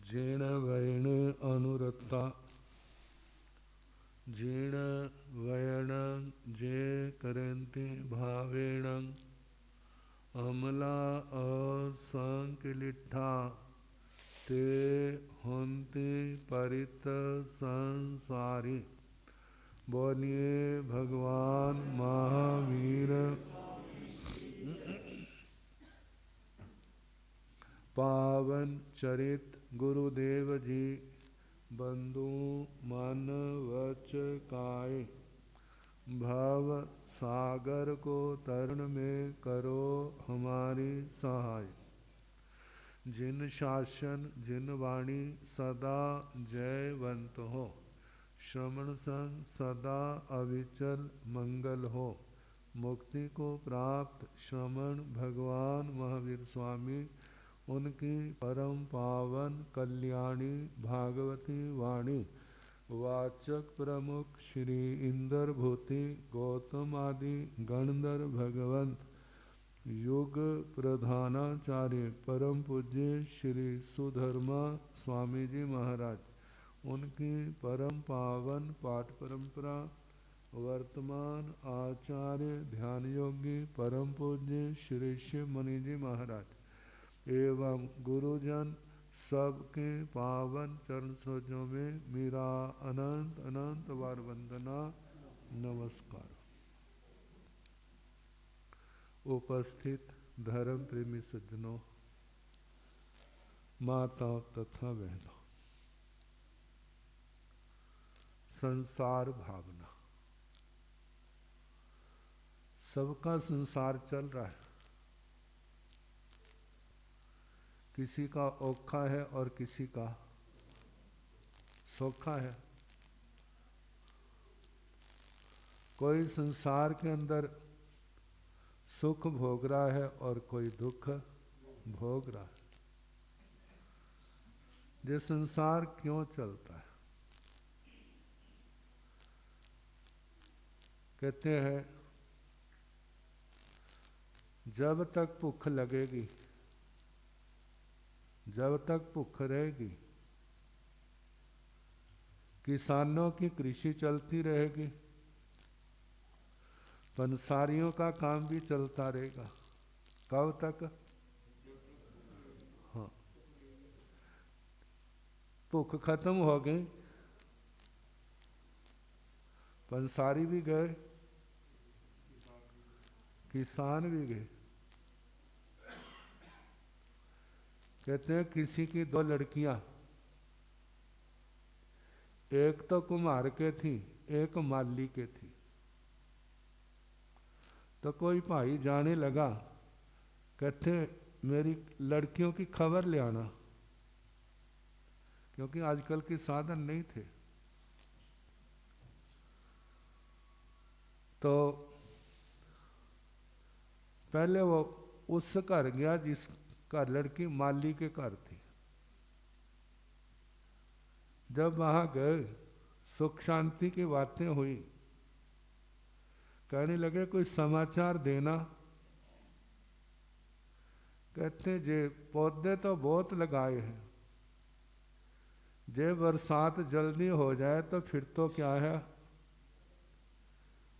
जीर्ण वैण अनुरक्ता जीर्ण वैण जे करन्ति भावेण अमला असंकिलिठा ते होन्ति परित संसारी। बोलिए भगवान महावीर पावन चरित गुरुदेव जी। बंधु मन वच काय भव सागर को तरण में करो हमारी सहाय। जिन शासन जिन वाणी सदा जयवंत हो। श्रवण संग सदा अविचल मंगल हो। मुक्ति को प्राप्त श्रमण भगवान महावीर स्वामी उनकी परम पावन कल्याणी भागवती वाणी वाचक प्रमुख श्री इंद्र भूति गौतम आदि गणधर भगवंत युग प्रधानाचार्य परम पूज्य श्री सुधर्मा स्वामी जी महाराज उनकी परम पावन पाठ परंपरा वर्तमान आचार्य ध्यान योगी परम पूज्य श्री शिव मुनि जी महाराज एवं गुरुजन सबके पावन चरण सरोजों में मेरा अनंत अनंत बार वंदना नमस्कार। उपस्थित धर्म प्रेमी सज्जनों, माताओं तथा बहनों, संसार भावना सबका संसार चल रहा है। किसी का औखा है और किसी का सौखा है। कोई संसार के अंदर सुख भोग रहा है और कोई दुख भोग रहा है। ये संसार क्यों चलता है? कहते हैं जब तक भूख लगेगी, जब तक भूख रहेगी, किसानों की कृषि चलती रहेगी, पंसारियों का काम भी चलता रहेगा। कब तक? हाँ, भूख खत्म हो गई, पंसारी भी गए, किसान भी गए। कहते हैं किसी की दो लड़कियां, एक तो कुम्हार के थी, एक माली के थी। तो कोई भाई जाने लगा, कहते मेरी लड़कियों की खबर ले आना, क्योंकि आजकल के साधन नहीं थे। तो पहले वो उस घर गया जिस घर लड़की माली के घर थी। जब वहां गए, सुख शांति की बातें हुई, कहने लगे कोई समाचार देना। कहते जे पौधे तो बहुत लगाए हैं, जे बरसात जल्दी हो जाए तो फिर तो क्या है,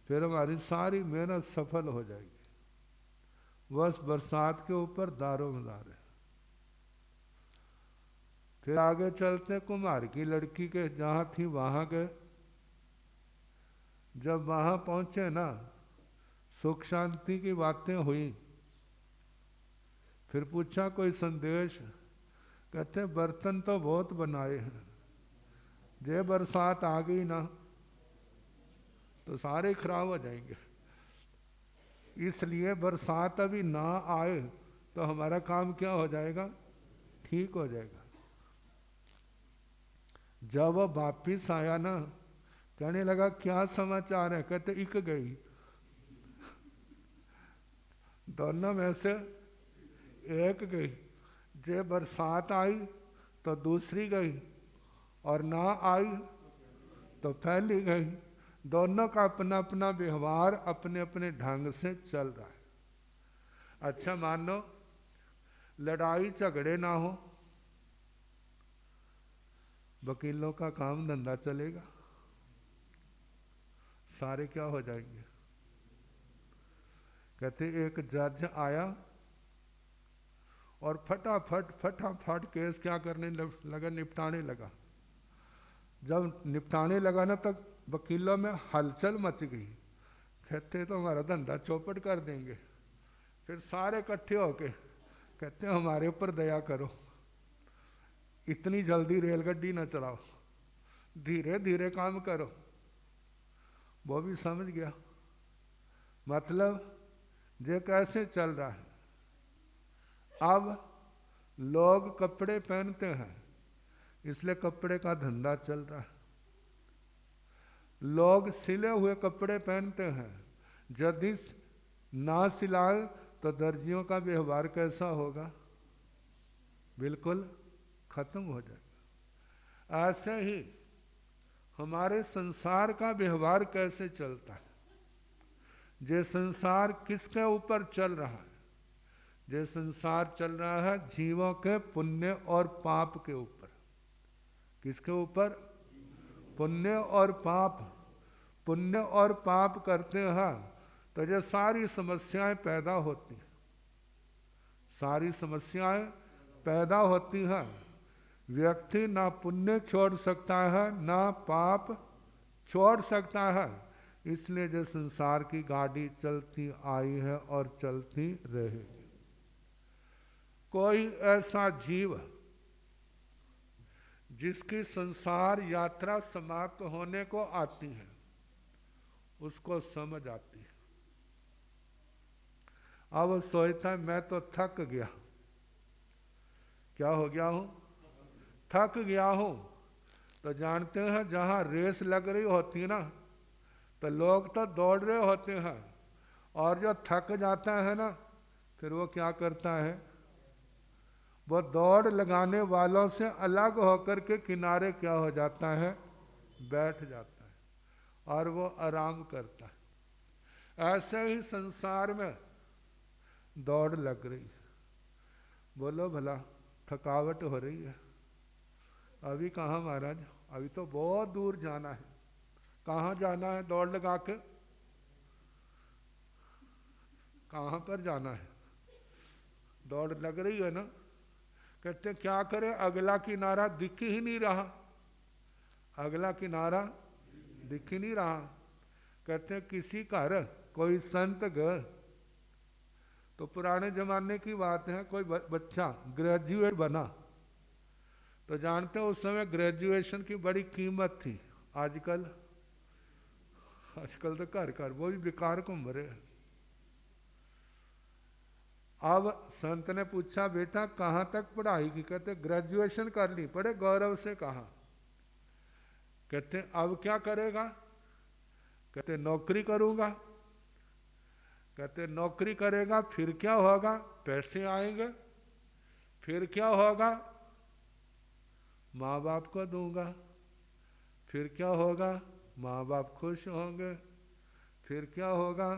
फिर हमारी सारी मेहनत सफल हो जाएगी। बस बरसात के ऊपर दारोमदार है। फिर आगे चलते कुम्हार की लड़की के जहां थी वहां गए। जब वहां पहुंचे ना, सुख शांति की बातें हुई। फिर पूछा कोई संदेश। कहते बर्तन तो बहुत बनाए हैं, जे बरसात आ गई ना तो सारे खराब हो जाएंगे। इसलिए बरसात अभी ना आए तो हमारा काम क्या हो जाएगा? ठीक हो जाएगा। जब वो वापिस आया ना, कहने लगा क्या समाचार है? कहते इक गई। दोनों में से एक गई। जे बरसात आई तो दूसरी गई, और ना आई तो पहली गई। दोनों का अपना अपना व्यवहार अपने अपने ढंग से चल रहा है। अच्छा, मानो लड़ाई झगड़े ना हो वकीलों का काम धंधा चलेगा, सारे क्या हो जाएंगे। कहते एक जज आया और फटाफट केस क्या करने लगा, निपटाने लगा। जब निपटाने लगा ना तब वकीलों में हलचल मच गई। कहते तो हमारा धंधा चौपट कर देंगे। फिर सारे इकट्ठे होके कहते हमारे ऊपर दया करो, इतनी जल्दी रेलगाड़ी न चलाओ, धीरे धीरे काम करो। वो भी समझ गया मतलब ये कैसे चल रहा है। अब लोग कपड़े पहनते हैं इसलिए कपड़े का धंधा चल रहा है। लोग सिले हुए कपड़े पहनते हैं, यदि ना सिलाए तो दर्जियों का व्यवहार कैसा होगा, बिल्कुल खत्म हो जाएगा। ऐसे ही हमारे संसार का व्यवहार कैसे चलता है। ये संसार किसके ऊपर चल रहा है, ये संसार चल रहा है जीवों के पुण्य और पाप के ऊपर। किसके ऊपर, पुण्य और पाप। पुण्य और पाप करते हैं तो ये सारी समस्याएं पैदा होती हैं, सारी समस्याएं पैदा होती हैं। व्यक्ति ना पुण्य छोड़ सकता है ना पाप छोड़ सकता है, इसलिए जो संसार की गाड़ी चलती आई है और चलती रहेगी। कोई ऐसा जीव जिसकी संसार यात्रा समाप्त होने को आती है उसको समझ आती है। अब वो सोचता है मैं तो थक गया। क्या हो गया हूं, थक गया हूं। तो जानते हैं जहां रेस लग रही होती है ना तो लोग तो दौड़ रहे होते हैं, और जो थक जाता है ना फिर वो क्या करता है, वो दौड़ लगाने वालों से अलग होकर के किनारे क्या हो जाता है, बैठ जाता है और वो आराम करता है। ऐसे ही संसार में दौड़ लग रही है। बोलो भला थकावट हो रही है। अभी कहाँ महाराज, अभी तो बहुत दूर जाना है। कहाँ जाना है दौड़ लगा के, कहाँ पर जाना है, दौड़ लग रही है ना। कहते क्या करें, अगला किनारा दिख ही नहीं रहा, अगला किनारा दिख ही नहीं रहा। कहते किसी घर कोई संत गए, तो पुराने जमाने की बात है, कोई बच्चा ग्रेजुएट बना। तो जानते हो उस समय ग्रेजुएशन की बड़ी कीमत थी। आजकल तो घर घर वो भी बेकार घूम रहे हैं। अब संत ने पूछा बेटा कहाँ तक पढ़ाई की, कहते ग्रेजुएशन कर ली। बड़े गौरव से कहा। कहते अब क्या करेगा, कहते नौकरी करूंगा। कहते नौकरी करेगा फिर क्या होगा, पैसे आएंगे, फिर क्या होगा, माँ बाप को दूंगा, फिर क्या होगा, माँ बाप खुश होंगे, फिर क्या होगा,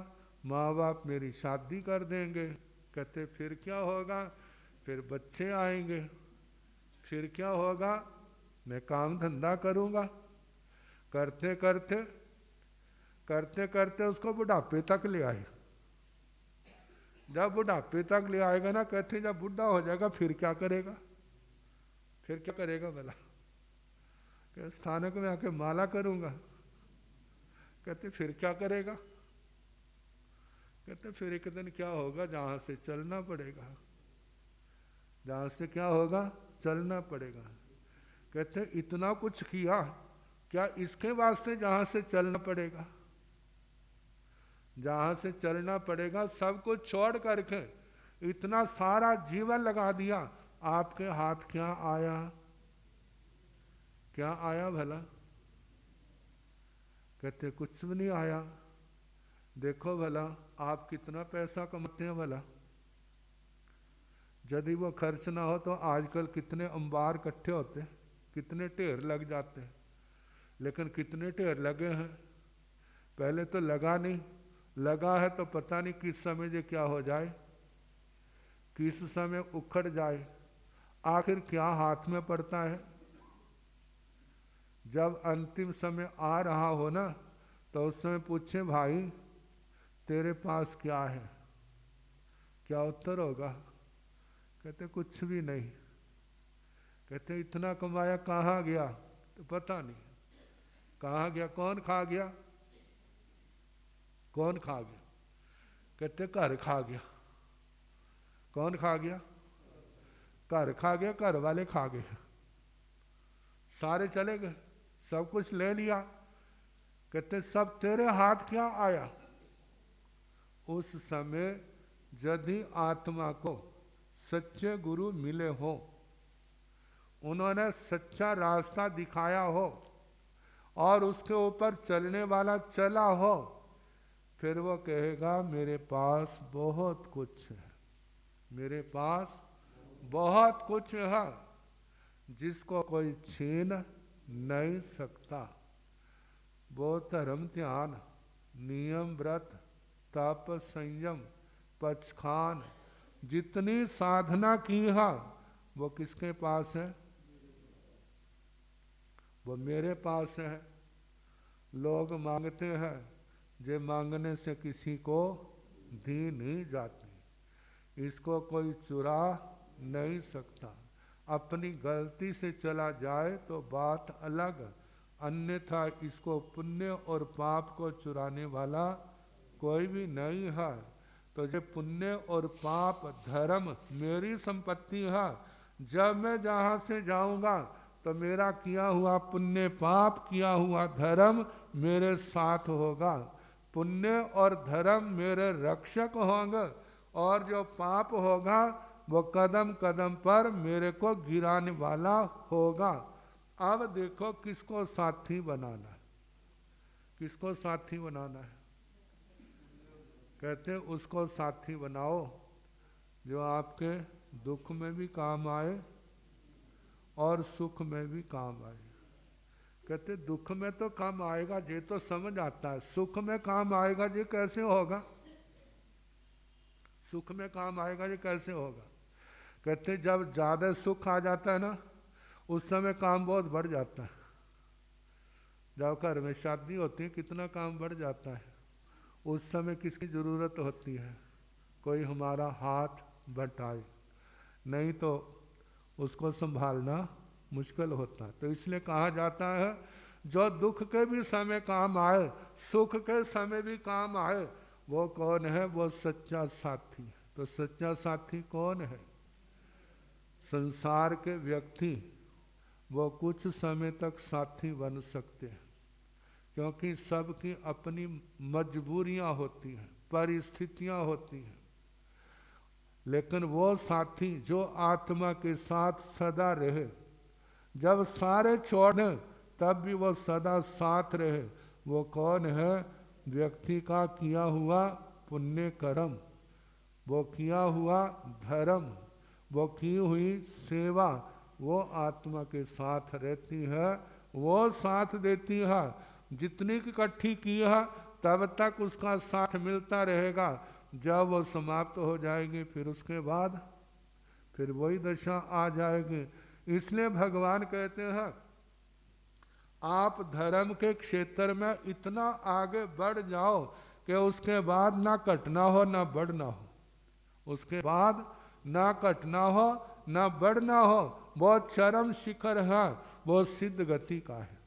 माँ बाप मेरी शादी कर देंगे। कहते फिर क्या होगा, फिर बच्चे आएंगे, फिर क्या होगा, मैं काम धंधा करूंगा। करते करते करते करते उसको बुढ़ापे तक ले आए। जब बुढ़ापे तक ले आएगा ना, कहते जब बुढ़ा हो जाएगा फिर क्या करेगा, फिर क्या करेगा भला, कहते स्थानक में आके माला करूंगा। कहते फिर क्या करेगा, कहते फिर एक दिन क्या होगा, जहां से चलना पड़ेगा, जहां से क्या होगा, चलना पड़ेगा। कहते इतना कुछ किया, क्या इसके वास्ते जहां से चलना पड़ेगा, जहां से चलना पड़ेगा सब कुछ छोड़ करके इतना सारा जीवन लगा दिया, आपके हाथ क्या आया, क्या आया भला। कहते कुछ भी नहीं आया। देखो भला आप कितना पैसा कमाते हैं भला, यदि वो खर्च ना हो तो आजकल कितने अंबार इकट्ठे होते, कितने ढेर लग जाते हैं। लेकिन कितने ढेर लगे हैं, पहले तो लगा नहीं, लगा है तो पता नहीं किस समय ये क्या हो जाए, किस समय उखड़ जाए। आखिर क्या हाथ में पड़ता है, जब अंतिम समय आ रहा हो ना, तो उस समय पूछे भाई तेरे पास क्या है, क्या उत्तर होगा? कहते कुछ भी नहीं। कहते इतना कमाया कहाँ गया? तो पता नहीं कहाँ गया। कौन खा गया? कौन खा गया? कहते घर खा गया। कौन खा गया? घर खा गया, घर वाले खा गए, सारे चले गए, सब कुछ ले लिया। कहते सब तेरे हाथ क्या आया? उस समय यदि आत्मा को सच्चे गुरु मिले हो, उन्होंने सच्चा रास्ता दिखाया हो और उसके ऊपर चलने वाला चला हो, फिर वो कहेगा मेरे पास बहुत कुछ है, मेरे पास बहुत कुछ है जिसको कोई छीन नहीं सकता। वो धर्म, ध्यान, नियम, व्रत, तप, संयम, पचखान, जितनी साधना की है वो किसके पास है? वो मेरे पास है। लोग मांगते हैं, जे मांगने से किसी को दी नहीं जाती, इसको कोई चुरा नहीं सकता। अपनी गलती से चला जाए तो बात अलग, अन्यथा इसको पुण्य और पाप को चुराने वाला कोई भी नहीं है। तो ये पुण्य और पाप धर्म मेरी संपत्ति है। जब मैं जहाँ से जाऊँगा तो मेरा किया हुआ पुण्य पाप, किया हुआ धर्म मेरे साथ होगा। पुण्य और धर्म मेरे रक्षक होंगे और जो पाप होगा वो कदम कदम पर मेरे को गिराने वाला होगा। अब देखो किसको साथी बनाना है, किसको साथी बनाना है? कहते उसको साथी बनाओ जो आपके दुख में भी काम आए और सुख में भी काम आए। कहते दुख में तो काम आएगा, ये तो समझ आता है, सुख में काम आएगा ये कैसे होगा? सुख में काम आएगा ये कैसे होगा? कहते जब ज़्यादा सुख आ जाता है ना, उस समय काम बहुत बढ़ जाता है। जब घर में शादी होती है कितना काम बढ़ जाता है। उस समय किसकी ज़रूरत होती है? कोई हमारा हाथ बटाए, नहीं तो उसको संभालना मुश्किल होता है। तो इसलिए कहा जाता है जो दुख के भी समय काम आए, सुख के समय भी काम आए, वो कौन है? वो सच्चा साथी। तो सच्चा साथी कौन है? संसार के व्यक्ति वो कुछ समय तक साथी बन सकते हैं, क्योंकि सबकी अपनी मजबूरियां होती हैं, परिस्थितियां होती हैं। लेकिन वो साथी जो आत्मा के साथ सदा रहे, जब सारे छोड़ दें तब भी वो सदा साथ रहे, वो कौन है? व्यक्ति का किया हुआ पुण्य कर्म, वो किया हुआ धर्म, वो की हुई सेवा, वो आत्मा के साथ रहती है, वो साथ देती है। जितनी इकट्ठी की है तब तक उसका साथ मिलता रहेगा। जब वो समाप्त हो जाएगी फिर उसके बाद फिर वही दशा आ जाएगी। इसलिए भगवान कहते हैं आप धर्म के क्षेत्र में इतना आगे बढ़ जाओ कि उसके बाद ना घटना हो ना बढ़ना हो, उसके बाद ना घटना हो ना बढ़ना हो। वो चरम शिखर है, वो सिद्ध गति का है।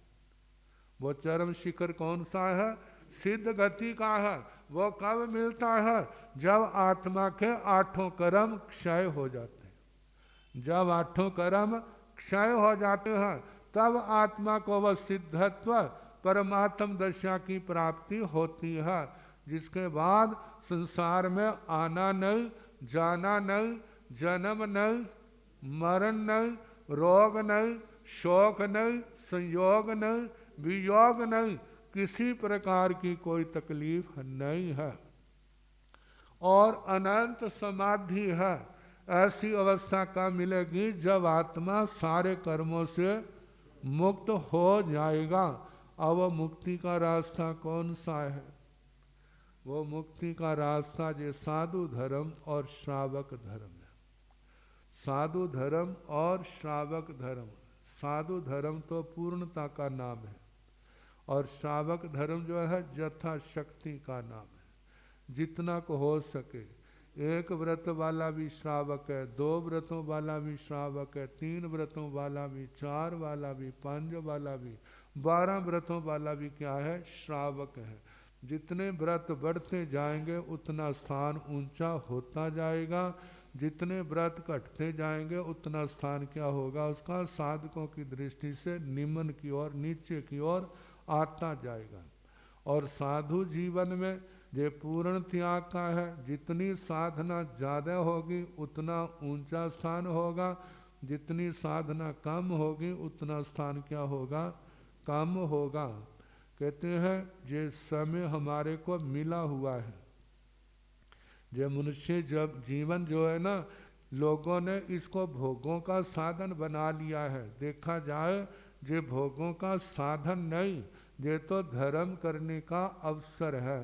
वो चरम शिखर कौन सा है? सिद्ध गति का है। वो कब मिलता है? जब आत्मा के आठों कर्म क्षय हो जाते हैं। जब आठों कर्म क्षय हो जाते हैं तब आत्मा को वह सिद्धत्व परमात्म दशा की प्राप्ति होती है, जिसके बाद संसार में आना नहीं, जाना नहीं, जन्म नहीं, मरण नहीं, रोग नहीं, शोक नहीं, संयोग नहीं, वियोग नहीं, किसी प्रकार की कोई तकलीफ नहीं है और अनंत समाधि है। ऐसी अवस्था का मिलेगी जब आत्मा सारे कर्मों से मुक्त हो जाएगा। अब वो मुक्ति का रास्ता कौन सा है? वो मुक्ति का रास्ता जो साधु धर्म और श्रावक धर्म है। साधु धर्म और श्रावक धर्म, साधु धर्म तो पूर्णता का नाम है और श्रावक धर्म जो है यथा शक्ति का नाम है। जितना को हो सके, एक व्रत वाला भी श्रावक है, 2 व्रतों वाला भी श्रावक है, 3 व्रतों वाला भी, 4 वाला भी, 5 वाला भी, 12 व्रतों वाला भी क्या है, श्रावक है। जितने व्रत बढ़ते जाएंगे उतना स्थान ऊंचा होता जाएगा, जितने व्रत घटते जाएंगे उतना स्थान क्या होगा उसका, साधकों की दृष्टि से निम्न की ओर, नीचे की ओर आता जाएगा। और साधु जीवन में ये पूर्ण त्याग का है, जितनी साधना ज़्यादा होगी उतना ऊंचा स्थान होगा, जितनी साधना कम होगी उतना स्थान क्या होगा, कम होगा। कहते हैं ये समय हमारे को मिला हुआ है, ये मनुष्य जब जीवन जो है ना, लोगों ने इसको भोगों का साधन बना लिया है। देखा जाए ये भोगों का साधन नहीं, ये तो धर्म करने का अवसर है।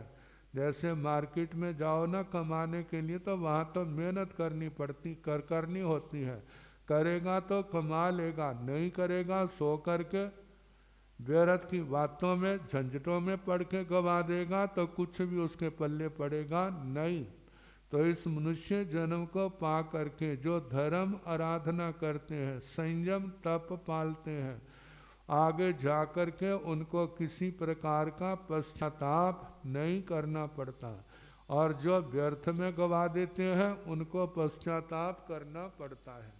जैसे मार्केट में जाओ ना कमाने के लिए, तो वहाँ तो मेहनत करनी पड़ती करनी होती है। करेगा तो कमा लेगा, नहीं करेगा सो करके व्यर्थ की बातों में झंझटों में पड़ के गवा देगा, तो कुछ भी उसके पल्ले पड़ेगा नहीं। तो इस मनुष्य जन्म को पा करके जो धर्म आराधना करते हैं, संयम तप पालते हैं, आगे जा कर के उनको किसी प्रकार का पश्चाताप नहीं करना पड़ता, और जो व्यर्थ में गवा देते हैं उनको पश्चाताप करना पड़ता है।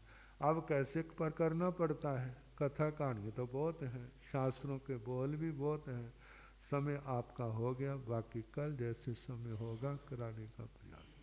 अब कैसे पर करना पड़ता है, कथा कहानी तो बहुत हैं, शास्त्रों के बोल भी बहुत हैं। समय आपका हो गया, बाकी कल जैसे समय होगा कराने का प्रयास।